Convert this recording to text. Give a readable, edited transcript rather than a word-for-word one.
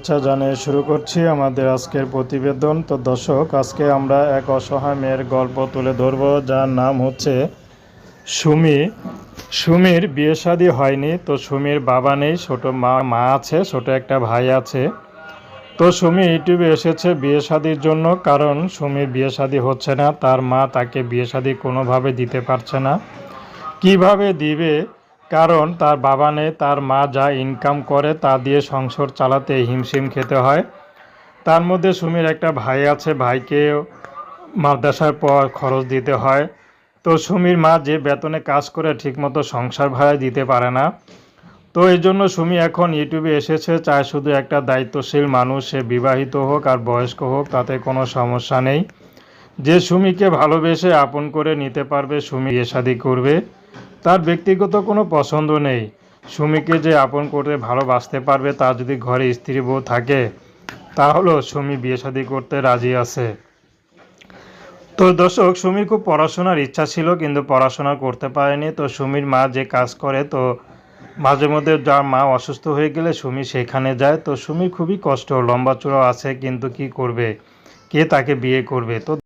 শুভেচ্ছা জানিয়ে শুরু করছি আমাদের আজকের প্রতিবেদন। তো দর্শক, আজকে আমরা এক অসহায় মেয়ের গল্প তুলে ধরব, যার নাম হচ্ছে সুমি। সুমির বিয়ে শাদী হয়নি। তো সুমির বাবা নেই, ছোট মা আছে, ছোট একটা ভাই আছে। তো সুমি ইউটিউবে এসেছে বিয়ে শাদির জন্য, কারণ সুমির বিয়ে শাদী হচ্ছে না। তার মা তাকে বিয়ে শাদী কোনোভাবে দিতে পারছে না। কিভাবে দিবে, কারণ তার বাবা নেই। তার মা যা ইনকাম করে তা দিয়ে সংসার চালাতে হিমশিম খেতে হয়। তার মধ্যে সুমির একটা ভাই আছে, ভাইকে মাদ্রাসার পর খরচ দিতে হয়। তো সুমির মা যে বেতনে কাজ করে ঠিকমতো সংসার ভাড়া দিতে পারে না। তো এই জন্য সুমি এখন ইউটিউবে এসেছে, চায় শুধু একটা দায়িত্বশীল মানুষ, সে বিবাহিত হোক আর বয়স্ক হোক, তাতে কোনো সমস্যা নেই। যে সুমিকে ভালোবেসে আপন করে নিতে পারবে, সুমি বিয়ে শাদী করবে। তার ব্যক্তিগত কোনো পছন্দ নেই। সুমিকে যে আপন করতে ভালোবাসতে পারবে, তার যদি ঘরে স্ত্রী বউ থাকে, তাহলেও সুমি বিয়ে শাদী করতে রাজি আছে। তো দর্শক, সুমির খুব পড়াশোনার ইচ্ছা ছিল, কিন্তু পড়াশোনা করতে পারেনি। তো সুমির মা যে কাজ করে, তো মাঝে মধ্যে যার মা অসুস্থ হয়ে গেলে সুমি সেখানে যায়। তো সুমির খুবই কষ্ট, লম্বা চূড়া আছে, কিন্তু কি করবে, কে তাকে বিয়ে করবে। তো